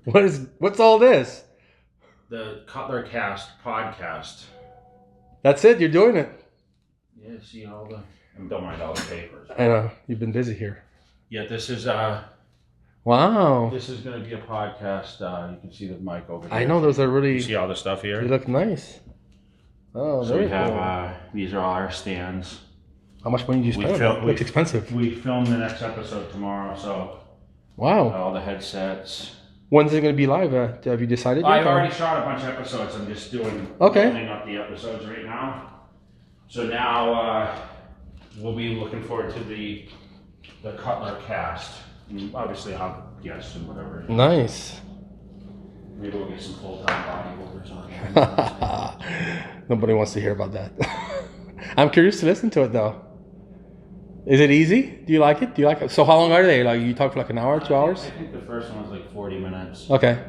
What's all this? The CutlerCast podcast. That's it. You're doing it. Yeah, see all the. And don't mind all the papers. I know you've been busy here. Yeah, this is Wow. This is going to be a podcast. You can see the mic over here. I know those are really. You see all the stuff here. They look nice. Oh, so we have cool. These are all our stands. How much money did you spend? It looks expensive. We filmed the next episode tomorrow, so. Wow. All the headsets. When's it going to be live? Have you decided yet? I've already shot a bunch of episodes. I'm just building up the episodes right now. So now we'll be looking forward to the CutlerCast. And obviously I'll have guests and whatever. Nice. Maybe we'll get some full-time bodybuilders on. Nobody wants to hear about that. I'm curious to listen to it though. Is it easy? Do you like it? So how long are they? Like you talk for like an hour, 2 hours? I think the first one was like 40 minutes. Okay.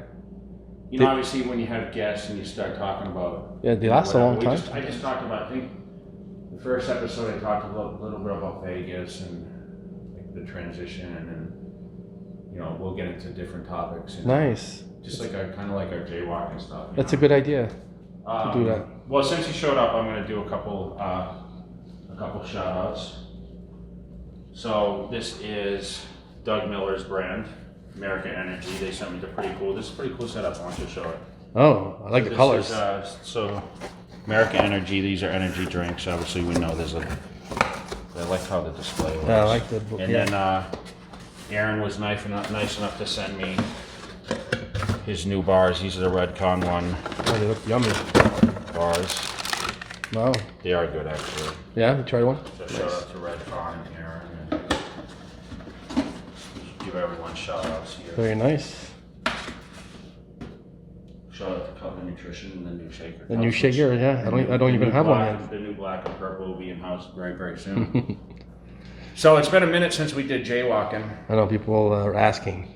You know, obviously when you have guests and you start talking about... Yeah, they last a long time. I just talked about, I think, the first episode I talked a little bit about Vegas and like, the transition and then, you know, we'll get into different topics. And nice. Just like kind of like our jaywalking stuff. That's a good idea to do that. Well, since you showed up, I'm going to do a couple shout outs. So this is Doug Miller's brand, American Energy. They sent me the pretty cool. This is a pretty cool setup. I want you to show it. Oh, I like the colors. So American Energy. These are energy drinks. Obviously, we know there's I like how the display was. Yeah, I like the. And then Aaron was nice enough to send me his new bars. These are the Redcon one. Oh, they look yummy. Bars. Wow. They are good, actually. Yeah, you tried one? So shout out to Redcon and Aaron. And give everyone shout outs here. Very nice. Shout out to Cutler Nutrition and the new shaker. The new shaker, yeah. I don't even have one yet. The new black and purple will be in house very, very soon. So it's been a minute since we did jaywalking. I know people are asking.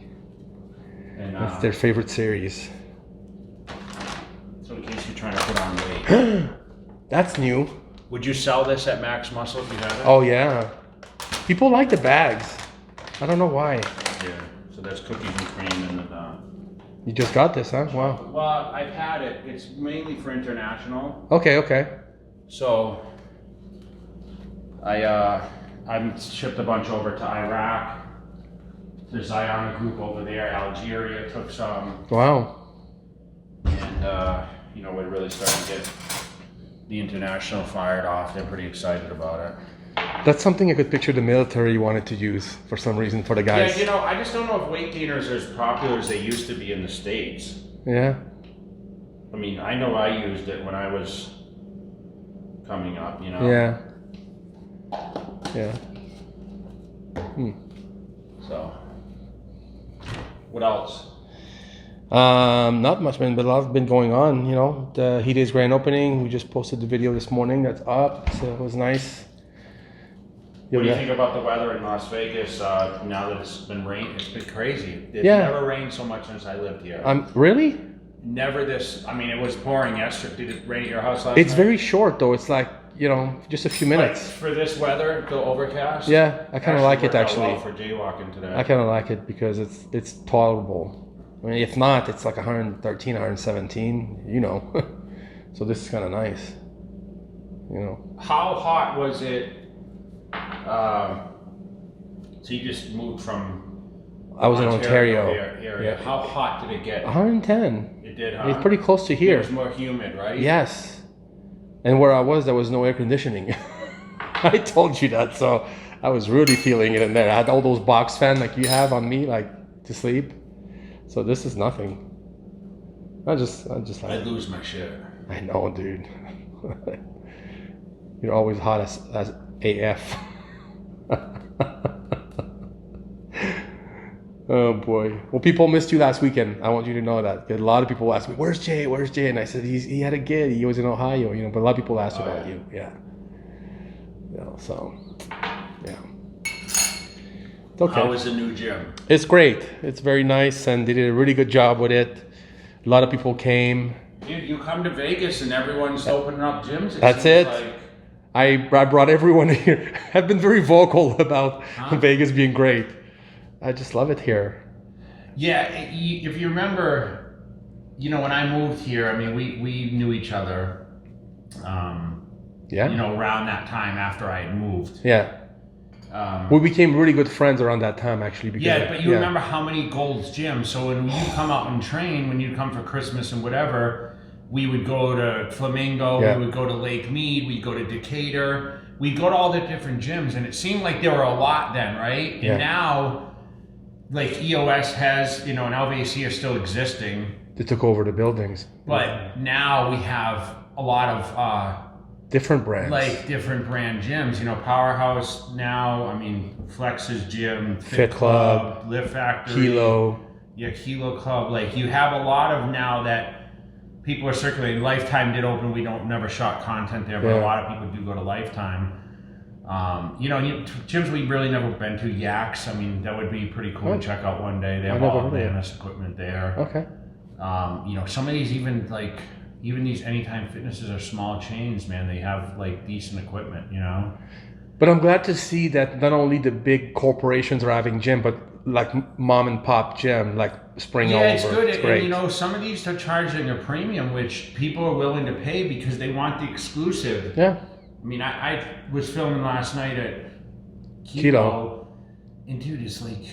And it's their favorite series. So in case you're trying to put on weight. That's new. Would you sell this at Max Muscle if you had it? Oh yeah. People like the bags. I don't know why. Yeah. So that's cookies and cream and You just got this, huh? Wow. Well, I've had it. It's mainly for international. Okay. So I've shipped a bunch over to Iraq. The Zion group over there, Algeria took some. Wow. And you know, we're really starting to get the international fired off. They're pretty excited about it. That's something I could picture the military wanted to use for some reason for the guys. Yeah, you know, I just don't know if weight gainers are as popular as they used to be in the States. Yeah. I mean, I know I used it when I was coming up, you know. Yeah. So, what else? Not much, man, but a lot has been going on, you know. The He Days grand opening, we just posted the video this morning. That's up, so it was nice. What do you think about the weather in Las Vegas now that it's been raining? It's been crazy. It's never rained so much since I lived here. Really? Never this. I mean, it was pouring yesterday. Did it rain at your house last It's night? very short, though. It's like, you know, just a few minutes. Like for this weather, the overcast? Yeah, I kind of like it, actually. Well for jaywalking today. I kind of like it because it's tolerable. I mean, if not, it's like 113, 117, you know. So this is kind of nice, you know. How hot was it? So you just moved from... I was in Ontario. Area. Yeah. How hot did it get? 110. It did, huh? It's pretty close to here. It was more humid, right? Yes. And where I was, there was no air conditioning. I told you that, so I was really feeling it in there. I had all those box fans like you have on me, like to sleep. So this is nothing. I just like I'd lose my shit. I know, dude. You're always hot as AF. Oh boy. Well, people missed you last weekend. I want you to know that. A lot of people asked me, "Where's Jay? Where's Jay?" And I said, he had a gig. He was in Ohio, you know. But a lot of people asked about you. Yeah. You know, so yeah. It's okay. How was the new gym? It's great. It's very nice, and they did a really good job with it. A lot of people came. Dude, you come to Vegas and everyone's opening up gyms. That's it. I brought everyone here. I've been very vocal about Vegas being great. I just love it here. Yeah, if you remember, you know, when I moved here, I mean, we knew each other. Yeah. You know, around that time after I had moved. Yeah. We became really good friends around that time, actually. Because yeah, but you remember how many Gold's Gym. So when you come out and train, when you come for Christmas and whatever, we would go to Flamingo, we would go to Lake Mead, we'd go to Decatur, we'd go to all the different gyms, and it seemed like there were a lot then, right? And now, like EOS has, you know, and LVAC are still existing. They took over the buildings. But now we have a lot of different brands. Like different brand gyms, you know, Powerhouse now, I mean, Flex's Gym, Fit Club, Lift Factory, Kilo. Yeah, Kilo Club. Like you have a lot of now that people are circulating. Lifetime did open, we never shot content there, but a lot of people do go to Lifetime. You know, gyms we've really never been to, Yaks, I mean, that would be pretty cool to check out one day. They have all Atlantis equipment there. Okay. You know, some of these even these Anytime Fitnesses are small chains, man. They have like decent equipment, you know. But I'm glad to see that not only the big corporations are having gym, but like mom and pop gym, like spring over. Yeah, it's good. It's great. And, you know, some of these are charging a premium, which people are willing to pay because they want the exclusive. Yeah. I mean, I was filming last night at Kilo, and dude, it's like,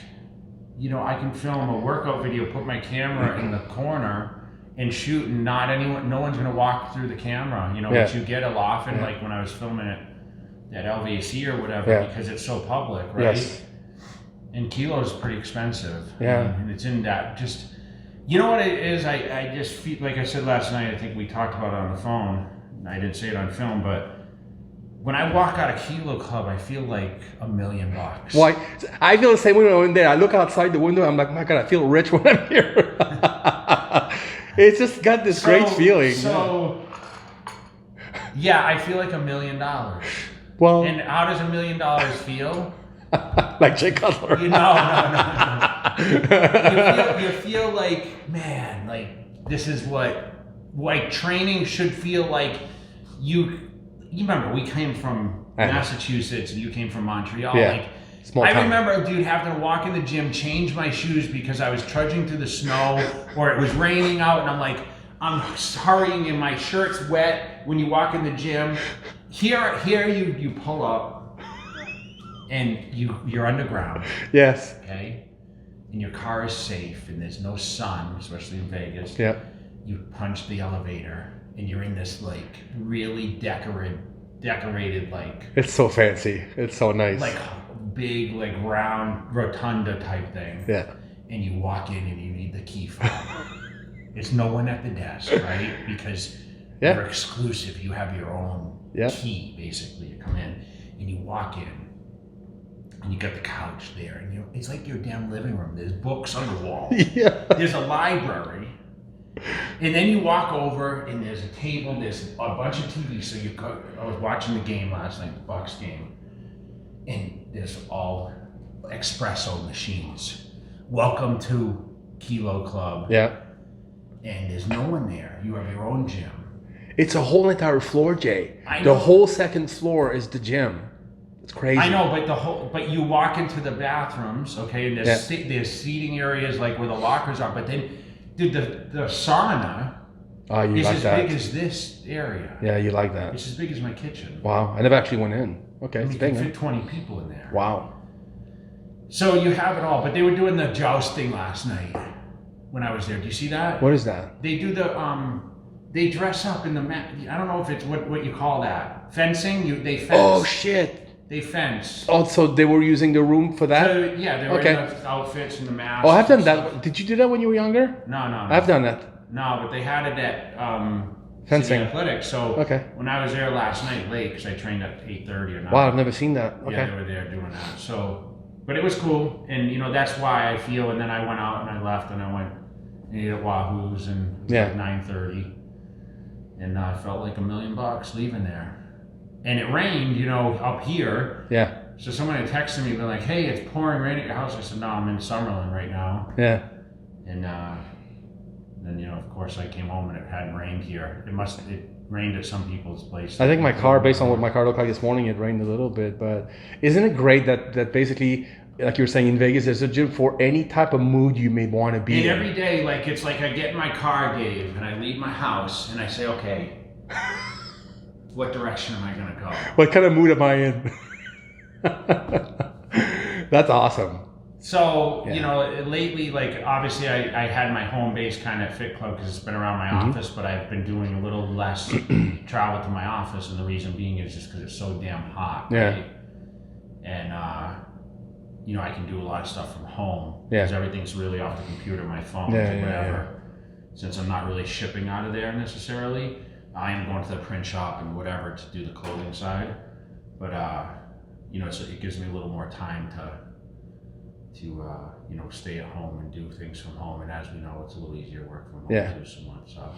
you know, I can film a workout video, put my camera in the corner and shoot, and no one's gonna walk through the camera, you know, which you get a lot often, like when I was filming it at LVAC or whatever, because it's so public, right? Yes. And Kilo is pretty expensive. Yeah. And it's in that, just, you know what it is, I just feel, like I said last night, I think we talked about it on the phone, I didn't say it on film, but when I walk out of Kilo Club, I feel like $1 million. Why? I feel the same way when I'm in there. I look outside the window, I'm like, my God, I feel rich when I'm here. It's just got this great feeling. So, yeah, I feel like $1 million. Well, and how does $1 million feel? Like Jay Cutler. No. You feel like, man, like this is what like training should feel like. You remember we came from Massachusetts and you came from Montreal. Yeah. Like, Small town. I remember, dude, having to walk in the gym, change my shoes because I was trudging through the snow or it was raining out, and I'm like, I'm hurrying and my shirt's wet when you walk in the gym. Here you pull up and you're underground. Yes. Okay? And your car is safe and there's no sun, especially in Vegas. Yeah. You punch the elevator and you're in this like really decorated like. It's so fancy. It's so nice. Like big, like round rotunda type thing. Yeah. And you walk in and you need the key fob. There's no one at the desk, right? Because you're exclusive. You have your own key, basically. You come in and you walk in and you got the couch there, and it's like your damn living room. There's books on the wall. Yeah. There's a library. And then you walk over and there's a table, there's a bunch of TVs. So I was watching the game last night, the Bucks game. And there's all espresso machines. Welcome to Kilo Club. Yeah. And there's no one there. You have your own gym. It's a whole entire floor, Jay. I know. The whole second floor is the gym. It's crazy. I know, but you walk into the bathrooms, okay, and there's seating areas like where the lockers are, but then, dude, the sauna is as big as this area. Yeah, you like that. It's as big as my kitchen. Wow, I never actually went in. Okay, it's big. You can fit 20 people in there. Wow. So you have it all, but they were doing the jousting last night when I was there. Do you see that? What is that? They do they dress up in the I don't know if it's what you call that. Fencing? They fence. Oh, shit. They fence. Oh, so they were using the room for that? Yeah, they were in the outfits and the masks. Oh, I've done that. Did you do that when you were younger? No. I've done that. No, but they had it at fencing athletics. So when I was there last night late, because I trained at 8:30 or 9. Wow, I've never seen that. Okay. Yeah, they were there doing that. So, but it was cool, and that's why I feel. And then I went out and I left and I went and ate at Wahoo's and at 9:30, and I felt like $1 million leaving there. And it rained, up here. Yeah. So someone had texted me, been like, "Hey, it's pouring rain at your house." I said, "No, I'm in Summerlin right now." Yeah. And then, of course, I came home and it hadn't rained here. It rained at some people's places. I think my car, based on what my car looked like this morning, it rained a little bit. But isn't it great that basically like you were saying in Vegas, there's a gym for any type of mood you may want to be And in. every day, like, it's like I get in my car, Dave, and I leave my house, and I say, okay, what direction am I gonna go? What kind of mood am I in? That's awesome. So, you know, lately, like, obviously I had my home base kind of Fit Club because it's been around my office, but I've been doing a little less travel to my office, and the reason being is just because it's so damn hot. Right? And, you know, I can do a lot of stuff from home because everything's really off the computer, my phone, whatever. Since I'm not really shipping out of there necessarily, I am going to the print shop and whatever to do the clothing side. But, you know, so it gives me a little more time to you know, stay at home and do things from home. And as we know, it's a little easier to work from home too somewhat. So, all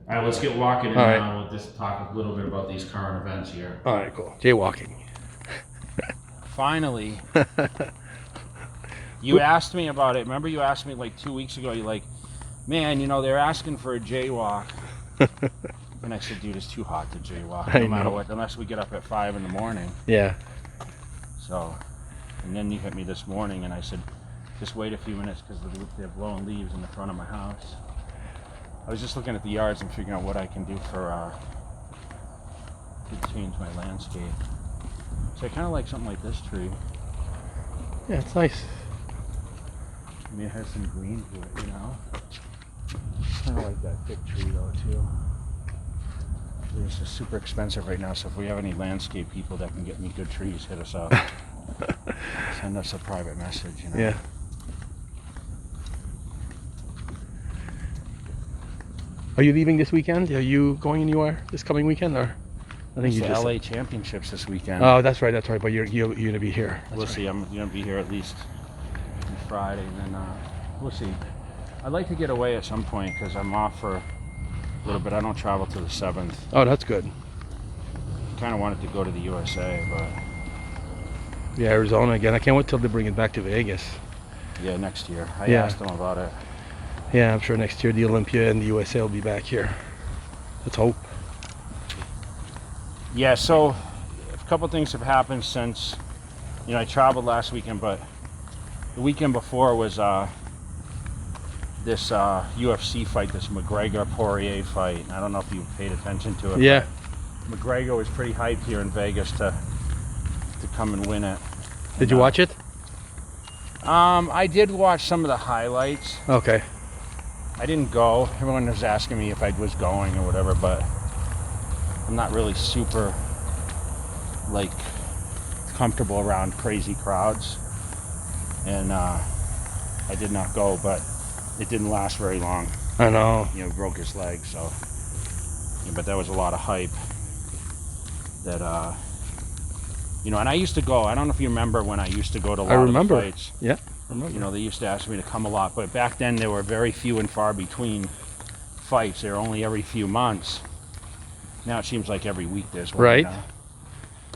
right, let's get walking, and now we'll just talk a little bit about these current events here. All right, cool. Jaywalking. Finally, you asked me about it. Remember, you asked me like 2 weeks ago. You're like, man, you know, they're asking for a jaywalk. And I said, dude, it's too hot to jaywalk, no matter what, unless we get up at 5 in the morning. Yeah. So, and then you hit me this morning, and I said, just wait a few minutes because they're blowing leaves in the front of my house. I was just looking at the yards and figuring out what I can do for to change my landscape. So I kind of like something like this tree. Yeah, it's nice. I mean, it has some green to it, you know. Kind of like that thick tree though too. It's just super expensive right now, so if we have any landscape people that can get me good trees, hit us up. Send us a private message, you know. Yeah. Are you leaving this weekend? Are you going anywhere this coming weekend, or? I think It's you the just LA Championships this weekend. Oh, that's right. But you're gonna be here. We'll see. I'm gonna be here at least on Friday, and then we'll see. I'd like to get away at some point because I'm off for a little bit. I don't travel till the 7th. Oh, that's good. Kind of wanted to go to the USA, but yeah, Arizona again. I can't wait till they bring it back to Vegas. Yeah, next year. I asked them about it. Yeah, I'm sure next year the Olympia and the USA will be back here. Let's hope. Yeah, so a couple things have happened since, you know, I traveled last weekend, but the weekend before was this UFC fight, this McGregor-Poirier fight. I don't know if you paid attention to it. Yeah. McGregor was pretty hyped here in Vegas to come and win it. Did you watch it? I did watch some of the highlights. Okay. I didn't go. Everyone was asking me if I was going or whatever, but I'm not really super like comfortable around crazy crowds, and I did not go, but it didn't last very long. I know. You know, broke his leg, so yeah, but that was a lot of hype that you know, and I used to go. I don't know if you remember when I used to go to a lot of the fights. Yeah, I remember. You know, they used to ask me to come a lot, but back then there were very few and far between fights. They were only every few months. Now it seems like every week there's one. Right.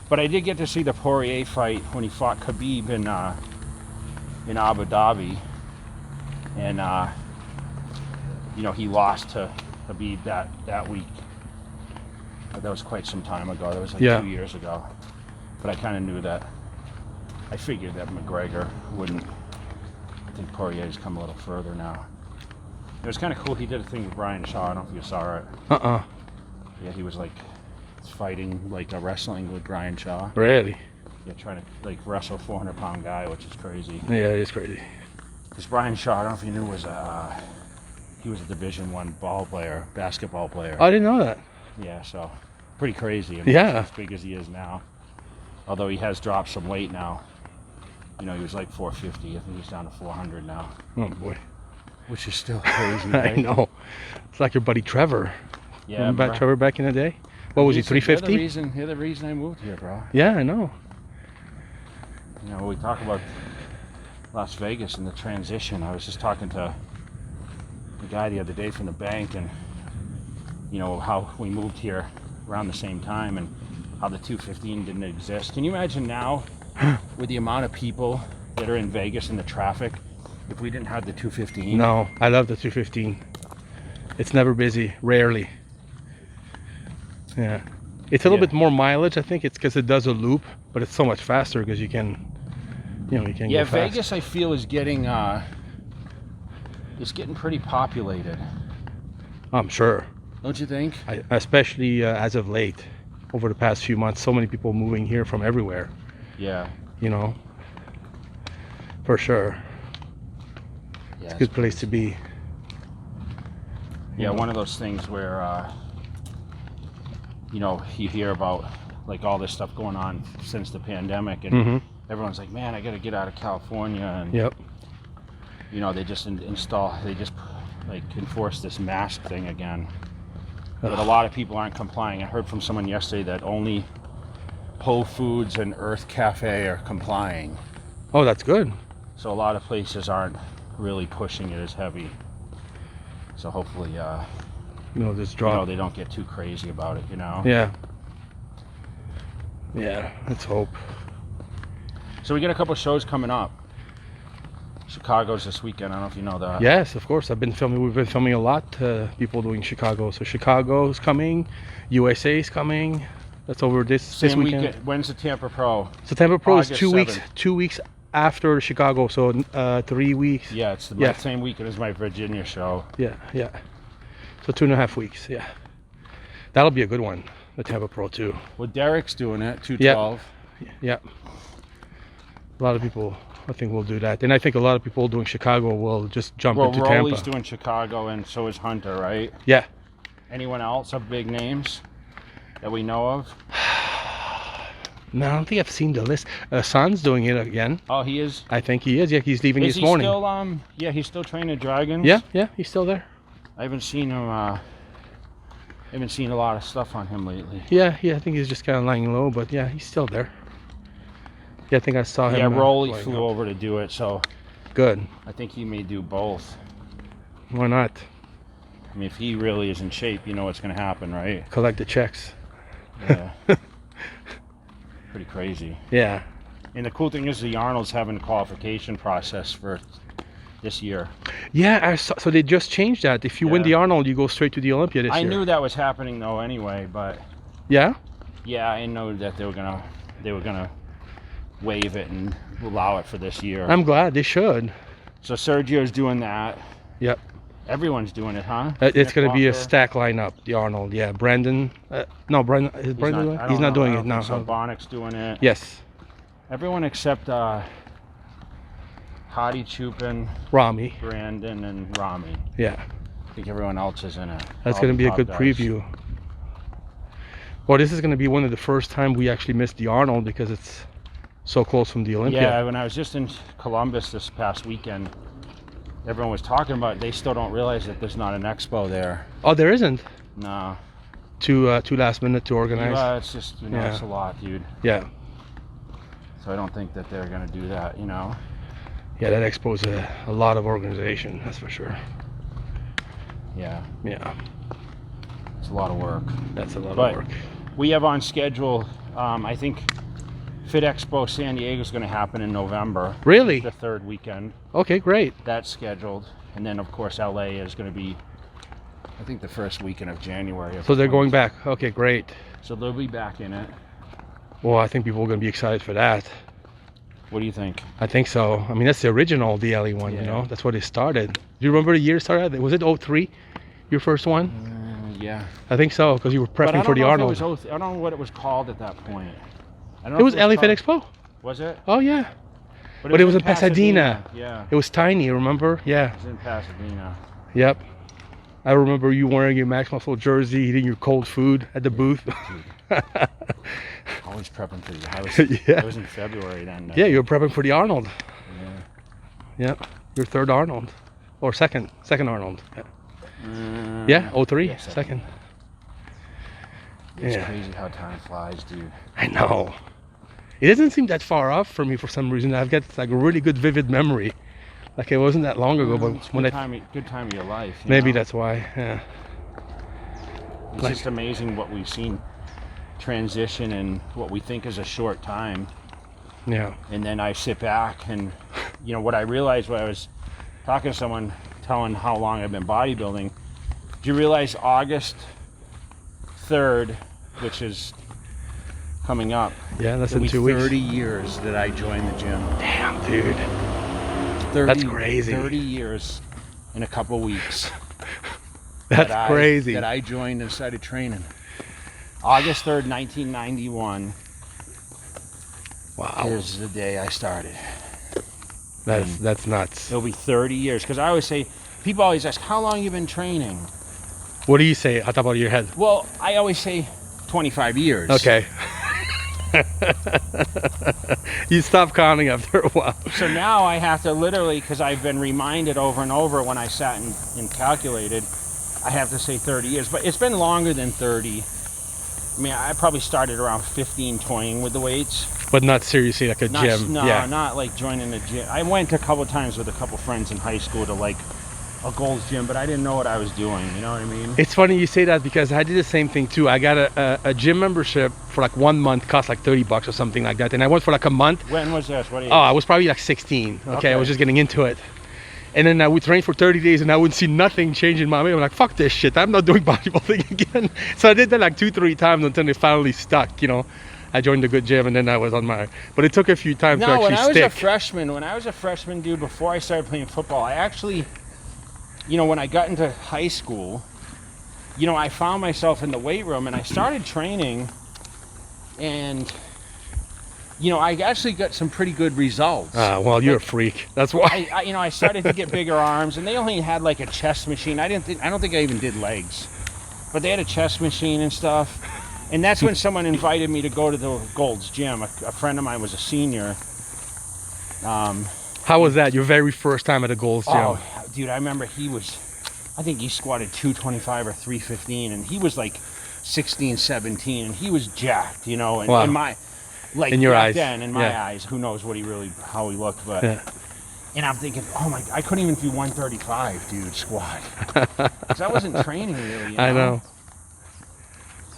But I did get to see the Poirier fight when he fought Khabib in Abu Dhabi, and you know, he lost to Khabib that week. But that was quite some time ago. That was like 2 years ago. But I kind of knew that. I figured that McGregor wouldn't. I think Poirier's come a little further now. It was kind of cool. He did a thing with Brian Shaw. I don't know if you saw it. Yeah, he was like fighting, like wrestling with Brian Shaw. Really? Yeah, trying to like wrestle a 400-pound guy, which is crazy. Yeah, it is crazy. Because Brian Shaw, I don't know if you knew, he was a Division I basketball player. I didn't know that. Yeah, so pretty crazy. I mean, as big as he is now. Although he has dropped some weight now. You know, he was like 450. I think he's down to 400 now. Oh boy. Which is still crazy, I right? know. It's like your buddy Trevor. Yeah. Remember Trevor back in the day? What was he, 350? You're the reason I moved here, bro. Yeah, I know. You know, we talk about Las Vegas and the transition. I was just talking to the guy the other day from the bank, and you know how we moved here around the same time and how the 215 didn't exist. Can you imagine now with the amount of people that are in Vegas and the traffic if we didn't have the 215? No, I love the 215. It's never busy, rarely. Yeah. It's a little bit more mileage. I think it's because it does a loop, but it's so much faster because you can you know, you can Yeah, go fast. Vegas I feel is getting pretty populated. I'm sure. Don't you think? Especially as of late, over the past few months, so many people moving here from everywhere. Yeah. You know, for sure. Yeah, It's a good place to be. Yeah, one of those things where you know, you hear about like all this stuff going on since the pandemic, and everyone's like, man, I got to get out of California, and Yep. you know, they just enforce this mask thing again. But a lot of people aren't complying. I heard from someone yesterday that only Whole Foods and Earth Cafe are complying. Oh, that's good. So a lot of places aren't really pushing it as heavy. So hopefully, You know, this you drop. know, they don't get too crazy about it, you know? Yeah. Yeah, let's hope. So we got a couple shows coming up. Chicago's this weekend. I don't know if you know that. Yes, of course. We've been filming a lot. People doing Chicago. So Chicago's coming. USA is coming. That's over this weekend. When's the Tampa Pro? So Tampa Pro is August 2 weeks. 7th. 2 weeks after Chicago. So 3 weeks. Yeah, it's the same weekend as my Virginia show. Yeah. So 2.5 weeks. Yeah. That'll be a good one. The Tampa Pro too. Well, Derek's doing it. 212. Yeah. A lot of people, I think, will do that, and I think a lot of people doing Chicago will just jump into Rowley's Tampa. doing Chicago, and so is Hunter, right? Yeah. Anyone else of big names that we know of? No, I don't think I've seen the list. Son's doing it again. Oh, he is. I think he is. Yeah, he's leaving Is this he morning. still? Yeah, he's still training dragons. Yeah, he's still there. I haven't seen him. Haven't seen a lot of stuff on him lately. Yeah. I think he's just kind of lying low, but yeah, he's still there. Yeah, I think I saw him. Yeah, Rowley going flew up. over to do it, so Good. I think he may do both. Why not? I mean, if he really is in shape, you know what's going to happen, right? Collect the checks. Yeah. Pretty crazy. Yeah. And the cool thing is the Arnold's having a qualification process for this year. Yeah, I saw, so they just changed that. If you win Yeah. the Arnold, you go straight to the Olympia this I year. knew that was happening though anyway, but Yeah? yeah, I know that they were gonna waive it and allow it for this year. I'm glad they should. So Sergio's doing that. Yep. Everyone's doing it, huh? It's Nick going to be a Walker? stack lineup, the Arnold. Yeah, Brandon. No, Brandon. Is Brandon doing it? He's not doing it now. So Bonnick's doing it. Yes. Everyone except Hadi Chupin, Rami. Brandon, and Rami. Yeah. I think everyone else is in it. That's All going to the be a top good guys. preview. Well, this is going to be one of the first time we actually missed the Arnold because it's so close from the Olympia. Yeah, when I was just in Columbus this past weekend, everyone was talking about it. They still don't realize that there's not an expo there. Oh, there isn't? No. Too last minute to organize? It's just, you know, Yeah. it's a lot, dude. Yeah. So I don't think that they're going to do that, you know? Yeah, that expo is a lot of organization, that's for sure. Yeah, Yeah, it's a lot of work. that's a lot But of work. we have on schedule, I think Fit Expo San Diego is going to happen in November. Really? The third weekend. Okay, great. That's scheduled. And then, of course, LA is going to be, I think, the first weekend of January. So they're going back. Okay, great. So they'll be back in it. Well, I think people are going to be excited for that. What do you think? I think so. I mean, that's the original DLE one, you Yeah. know? That's what it started. Do you remember the year it started? Was it 03? Your first one? Yeah. I think so, because you were But I prepping don't for the know if Arnold. I don't know what it was called at that point. I don't know It was if LA Fit called- Expo. Was it? Oh, yeah. But it was in Pasadena. Yeah. It was tiny, remember? Yeah. It was in Pasadena. Yep. I remember you wearing your Max Muscle jersey, eating your cold food at the booth. Always prepping for you. I was, Yeah. I was in February then. Yeah, you were prepping for the Arnold. Yeah. Yep. Your third Arnold. Or second Arnold. Yeah, 03, yeah, second. It's Yeah. crazy how time flies, dude. I know. It doesn't seem that far off for me for some reason. I've got like a really good vivid memory. Like it wasn't that long ago, but It's when good time of your life. you maybe know? that's why. Yeah. It's like- just amazing what we've seen transition in what we think is a short time. Yeah. And then I sit back and, you know, what I realized when I was talking to someone telling how long I've been bodybuilding, do you realize August 3rd, which is coming up. Yeah, that's It'll in be 2 weeks. 30 years that I joined the gym. Damn, dude. 30, That's crazy. 30 years in a couple weeks. That's crazy. That I joined and started training. August 3rd, 1991. Wow. Is the day I started. That's nuts. It'll be 30 years. Because I always say, people always ask, how long you been training? What do you say on top of your head? Well, I always say 25 years. Okay. You stop counting after a while. So now I have to literally, because I've been reminded over and over when I sat and calculated, I have to say 30 years. But it's been longer than 30. I mean, I probably started around 15 toying with the weights. But not seriously like a gym. No, yeah. not like joining a gym. I went a couple times with a couple friends in high school to like a Gold's Gym, but I didn't know what I was doing. You know what I mean? It's funny you say that because I did the same thing too. I got a gym membership for like 1 month, cost like $30 or something like that. And I went for like a month. When was this? What? Oh, I was probably like 16. Okay, I was just getting into it. And then I would train for 30 days and I would see nothing change in my weight. I'm like, fuck this shit. I'm not doing bodybuilding again. So I did that like 2-3 times until it finally stuck, you know. I joined a good gym and then I was on my, but it took a few times to actually when I was stick. when I was a freshman, dude, before I started playing football, I actually, you know, when I got into high school, you know, I found myself in the weight room and I started training and, you know, I actually got some pretty good results. Well, you're a freak. That's why. You know, I started to get bigger arms, and they only had like a chest machine. I don't think I even did legs, but they had a chest machine and stuff. And that's when someone invited me to go to the Gold's Gym. A friend of mine was a senior. How was that? Your very first time at a Gold's Gym? Oh, dude, I remember I think he squatted 225 or 315, and he was like 16, 17, and he was jacked, you know. And wow. in my, like, in your eyes. Then, in my eyes, who knows how he looked, but. Yeah. And I'm thinking, oh my, I couldn't even do 135, dude, squat. Because I wasn't training really, you know? I know.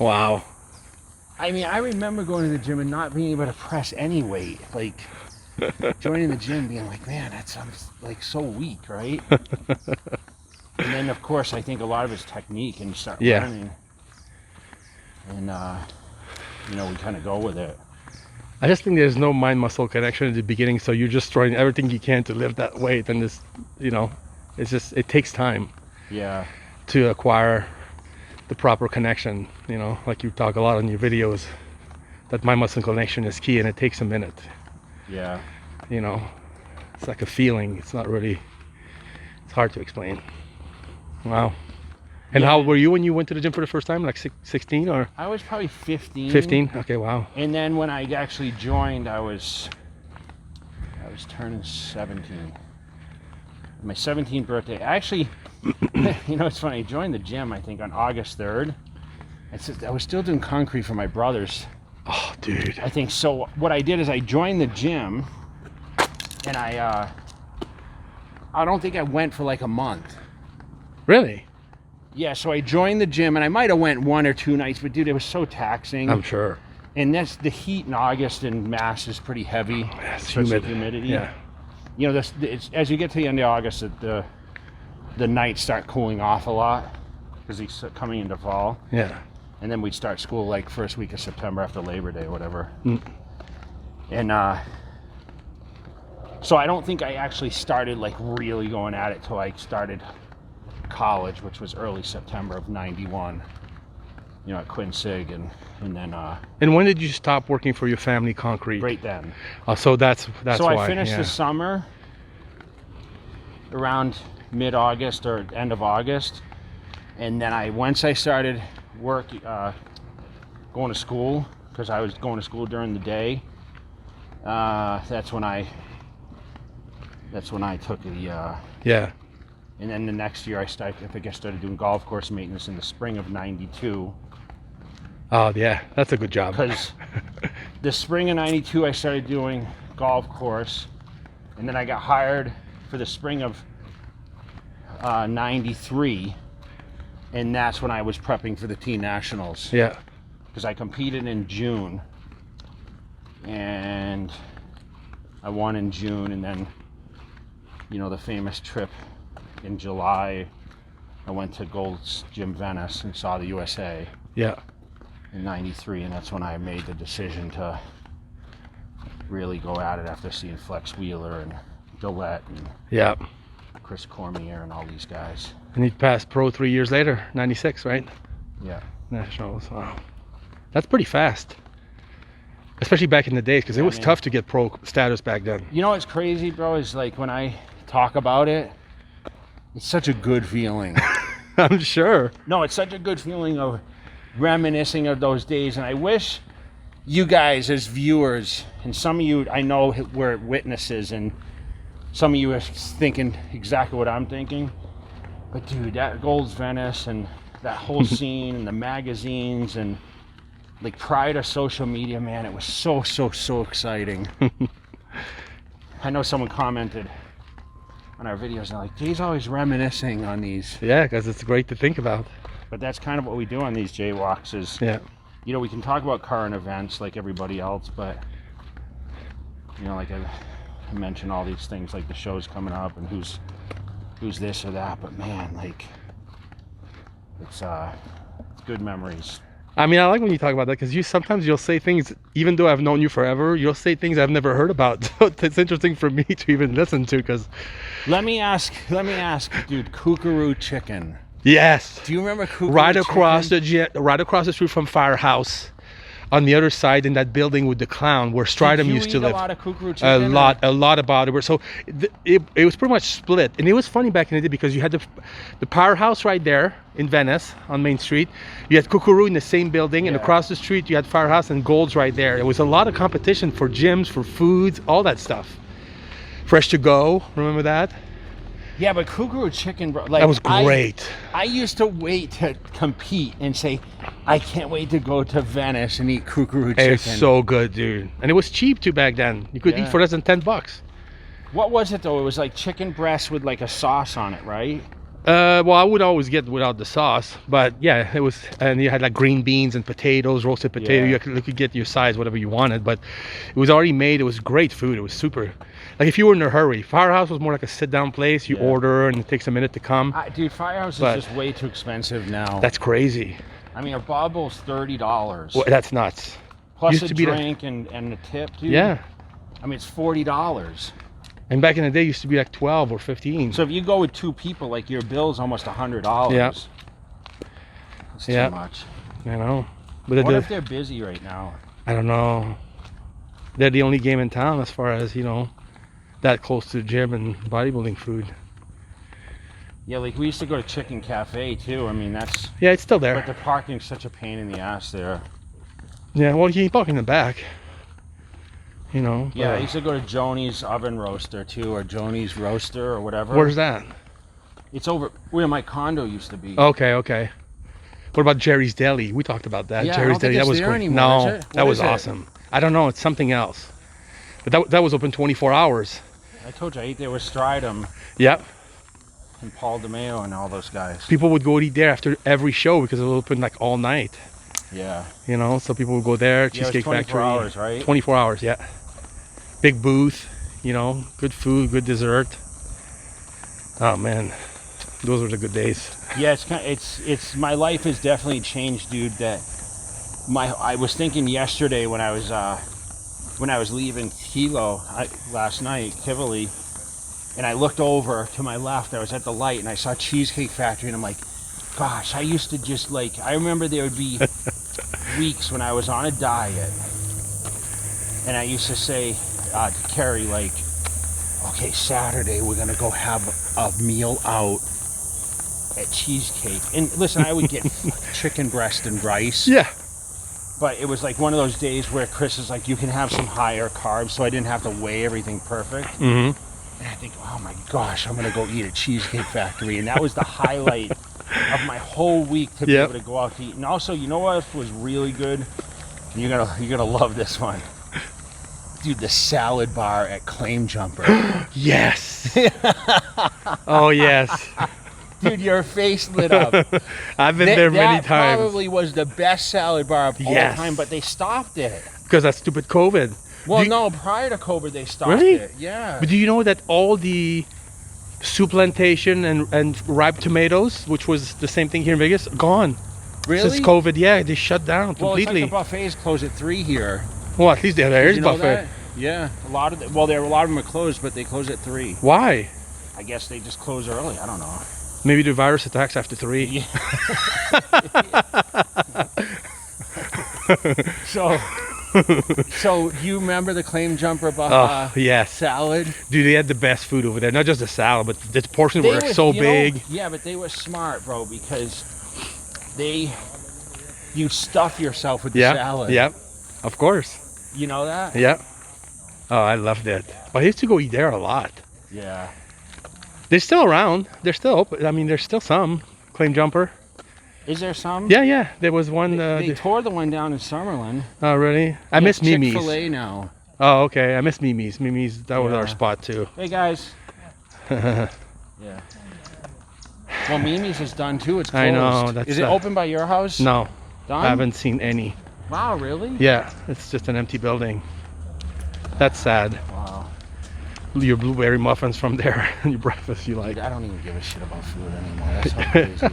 Wow. I mean, I remember going to the gym and not being able to press any weight. Like, joining the gym being like, man, I'm like so weak, right? And then, of course, I think a lot of it's technique and you start learning. And, you know, we kind of go with it. I just think there's no mind-muscle connection at the beginning, so you're just trying everything you can to lift that weight, and this, you know, it takes time. Yeah. To acquire the proper connection, you know, like you talk a lot on your videos, that mind-muscle connection is key, and it takes a minute. Yeah. You know, it's like a feeling. It's not really. It's hard to explain. Wow. And how old were you when you went to the gym for the first time? Like 16 or? I was probably 15. 15? Okay, wow. And then when I actually joined, I was turning 17. My 17th birthday. Actually, you know, it's funny. I joined the gym, I think, on August 3rd. I was still doing concrete for my brothers. Oh, dude. I think so. What I did is I joined the gym, and I don't think I went for like a month. Really? Yeah, so I joined the gym, and I might have went 1 or 2 nights, but dude, it was so taxing. I'm sure. And that's the heat in August in Mass is pretty heavy. It's humid. Humidity. Yeah. You know, as you get to the end of August, the nights start cooling off a lot because he's coming into fall. Yeah. And then we'd start school like first week of September after Labor Day or whatever. And so I don't think I actually started like really going at it till I started college, which was early September of '91. You know, at Quinn Sig, and then. And when did you stop working for your family concrete? Right then. So that's why. So I finished the summer around mid-August or end of August, and then once I started work, going to school, because I was going to school during the day. That's when I took the. Yeah. And then the next year I started doing golf course maintenance in the spring of '92. Oh yeah, that's a good job. Because the spring of '92 I started doing golf course, and then I got hired for the spring of '93, and that's when I was prepping for the teen nationals. Yeah. Because I competed in June, and I won in June, and then, you know, the famous trip in July, I went to Gold's Gym Venice and saw the USA. Yeah. in '93, and that's when I made the decision to really go at it after seeing Flex Wheeler and Gillette and Yeah. Chris Cormier and all these guys. And he passed pro 3 years later, 96, right? Yeah. Nationals. Wow. That's pretty fast. Especially back in the days, because it was tough to get pro status back then. You know what's crazy, bro, is like when I talk about it, it's such a good feeling. I'm sure. No, it's such a good feeling of reminiscing of those days. And I wish you guys as viewers, and some of you I know were witnesses, and some of you are thinking exactly what I'm thinking. But dude, that Gold's Venice and that whole scene and the magazines and like prior to social media, man, it was so exciting. I know someone commented on our videos and like, Jay's always reminiscing on these. Yeah, because it's great to think about. But that's kind of what we do on these jaywalks is, yeah, you know, we can talk about current events like everybody else, but you know, like I mentioned all these things like the shows coming up and who's this or that, but man, like it's good memories. I mean, I like when you talk about that because sometimes you'll say things, even though I've known you forever, you'll say things I've never heard about. So it's interesting for me to even listen to because. Let me ask, dude, Kookaroo Chicken. Yes. Do you remember Kookaroo right across Chicken? Right across the street from Firehouse, on the other side in that building with the clown where Stridham used to live. A lot of Kookaroo Chicken? A lot about it. So it was pretty much split, and it was funny back in the day because you had the Powerhouse right there in Venice on Main Street. You had Kookaroo in the same building, and across the street you had Firehouse and Gold's right there. There was a lot of competition for gyms, for foods, all that stuff. Fresh to Go, remember that? Yeah, but Kookaroo Chicken, bro, like that was great. I used to wait to compete and say, I can't wait to go to Venice and eat Kookaroo Chicken. It's so good, dude. And it was cheap too back then. You could eat for less than $10. What was it though? It was like chicken breast with like a sauce on it, right? Well, I would always get without the sauce, but yeah, it was, and you had like green beans and potatoes, roasted potato. You could get your size, whatever you wanted, but it was already made. It was great food. It was super. Like if you were in a hurry, Firehouse was more like a sit-down place. You order and it takes a minute to come. Dude, Firehouse is just way too expensive now. That's crazy. I mean, a Bob Bowl's $30. Well, that's nuts. Plus a drink and a tip, dude. Yeah. I mean, it's $40. And back in the day, it used to be like 12 or 15. So if you go with 2 people, like your bill's almost $100. Yeah. It's too much. I know. But what if they're busy right now? I don't know. They're the only game in town as far as, you know, that close to the gym and bodybuilding food. Yeah, like we used to go to Chicken Cafe too. I mean, that's... Yeah, it's still there. But the parking's such a pain in the ass there. Yeah, well, you can park in the back. You know. Yeah, I used to go to Joni's Oven Roaster too, or Joni's Roaster or whatever. Where's that? It's over where my condo used to be. Okay. What about Jerry's Deli? We talked about that. Yeah, Jerry's Deli, that was great. No, that was awesome. I don't know, it's something else. But that was open 24 hours. I told you I ate there with Stridham. Yep. And Paul DeMeo and all those guys. People would go eat there after every show because it was open like all night. Yeah. You know, so people would go there. Cheesecake Factory. 24 hours, right? 24 hours, yeah. Big booth, you know, good food, good dessert. Oh man, those were the good days. Yeah, it's my life has definitely changed, dude. I was thinking yesterday when I was leaving Hilo last night, Tivoli, and I looked over to my left. I was at the light and I saw Cheesecake Factory, and I'm like, gosh, I used to just like, I remember there would be weeks when I was on a diet, and I used to say to Carrie, like, okay, Saturday we're gonna go have a meal out at Cheesecake. And listen, I would get chicken breast and rice. Yeah. But it was like one of those days where Chris is like, you can have some higher carbs, so I didn't have to weigh everything perfect. Mm-hmm. And I think, oh my gosh, I'm gonna go eat at Cheesecake Factory. And that was the highlight of my whole week to be able to go out to eat. And also, you know what was really good? And you're gonna love this one. Dude, the salad bar at Claim Jumper. Yes. Oh yes. Dude, your face lit up. I've been there many times. That probably was the best salad bar of all time, but they stopped it. Because that stupid COVID. Well, no, prior to COVID, they stopped it. Yeah. But do you know that all the soup plantation and ripe tomatoes, which was the same thing here in Vegas, gone? Really? Since COVID, yeah, they shut down Well, it's completely. like the buffets close at 3 here. Well, at least there is You know buffet. that? Yeah, a lot of a lot of them are closed, but they close at 3. Why? I guess they just close early. I don't know. Maybe the virus attacks after 3. Yeah. So you remember the claim jumper yes. salad? Dude, they had the best food over there. Not just the salad, but the portions were so big. Yeah, but they were smart, bro, because you stuff yourself with the salad. Yep. Of course. You know that? Yep. Oh, I loved it. But I used to go eat there a lot. Yeah. They're still around. They're still open. I mean, there's still some claim jumper. Is there some? Yeah. There was one. They tore the one down in Summerlin. Oh, really? I miss Mimi's. Chick-fil-A now. Oh, okay. I miss Mimi's. Mimi's, that was our spot too. Hey, guys. Yeah. Well, Mimi's is done too. It's closed. I know. Is it open by your house? No. Done? I haven't seen any. Wow, really? Yeah, it's just an empty building. That's sad. Wow. Your blueberry muffins from there and your breakfast you like. Dude, I don't even give a shit about food anymore. That's how crazy.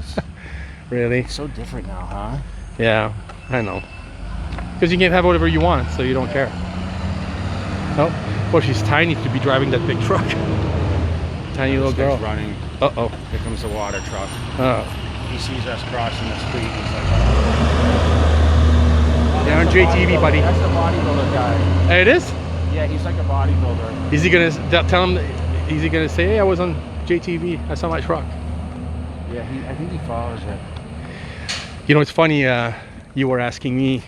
Really? It's so different now, huh? Yeah, I know. Because you can have whatever you want, so you don't care. Oh, well, she's tiny to be driving that big truck. Tiny little girl. Running. Uh-oh. Here comes the water truck. Oh. He sees us crossing the street. He's like, Yeah, on JTV, buddy. That's the bodybuilder guy. Hey, it is? Yeah, he's like a bodybuilder. Is he gonna tell him? Is he gonna say, "Hey, I was on JTV. I saw my truck"? Yeah, I think he follows it. You know, it's funny. You were asking me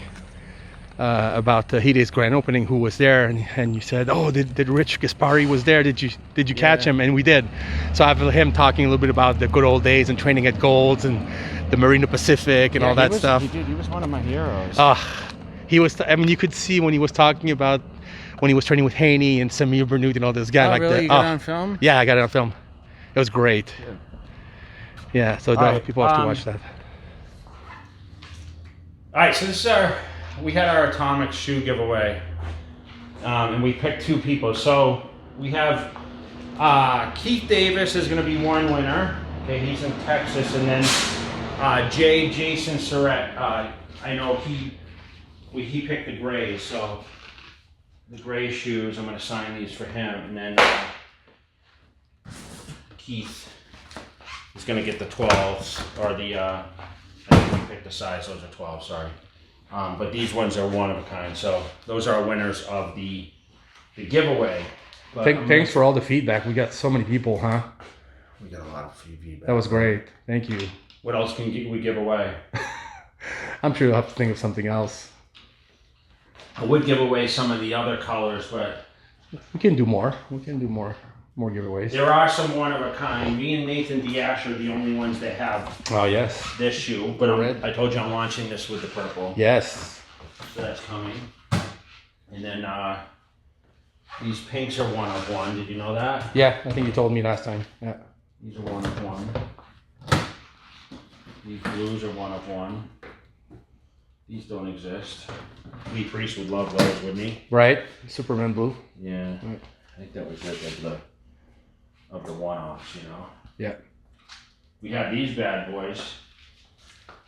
about Hide's grand opening, who was there, and you said, "Oh, did Rich Gaspari was there? Did you catch him?" And we did. So I have him talking a little bit about the good old days and training at Gold's and the Marina Pacific and all that stuff. He was one of my heroes. He was. I mean, you could see when he was talking about when he was training with Haney and Samir Bernut and all those guys. Oh, like really? that. You got it on film? Yeah, I got it on film. It was great. Yeah, so people have to watch that. All right, so this is we had our Otomix shoe giveaway, and we picked 2 people. So we have Keith Davis is going to be one winner. Okay, he's in Texas, and then Jason Surratt. I know he picked the grays, so the gray shoes. I'm going to sign these for him, and then Keith is going to get the 12s or the. I think we picked the size. Those are 12. Sorry. But these ones are one of a kind. So those are winners of the giveaway. Thanks for all the feedback. We got so many people, huh? We got a lot of feedback. That was great. Thank you. What else can we give away? I'm sure you'll have to think of something else. I would give away some of the other colors, but we can do more. We can do more giveaways. There are some one of a kind. Me and Nathan Diash are the only ones that have this shoe. But I told you I'm launching this with the purple. Yes. So that's coming. And then these pinks are one of one. Did you know that? Yeah, I think you told me last time. Yeah. These are one of one. These blues are one of one. These don't exist. Lee Priest would love those, wouldn't he? Right. Superman blue. Yeah. I think that was it of the one-offs, you know. Yeah. We have these bad boys.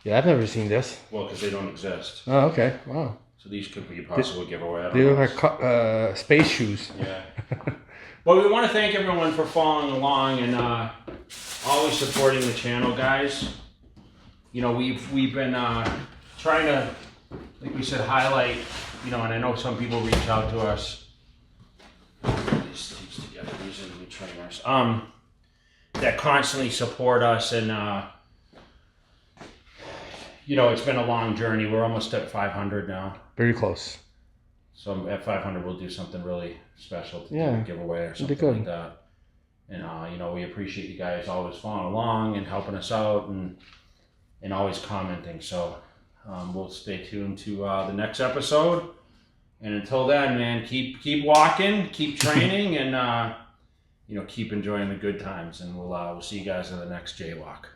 Yeah, I've never seen this. Well, because they don't exist. Oh, okay. Wow. So these could be a possible giveaway. They look like space shoes. Yeah. Well, we want to thank everyone for following along and always supporting the channel, guys. You know, we've been trying to, like we said, highlight. You know, and I know some people reach out to us. These together. These are the new trainers. That constantly support us, and you know, it's been a long journey. We're almost at 500 now. Very close. So at 500, we'll do something really special to do a giveaway or something like that. And you know, we appreciate you guys always following along and helping us out and always commenting. So we'll stay tuned to the next episode. And until then, man, keep walking, keep training, and you know, keep enjoying the good times. And we'll see you guys in the next Jaywalk.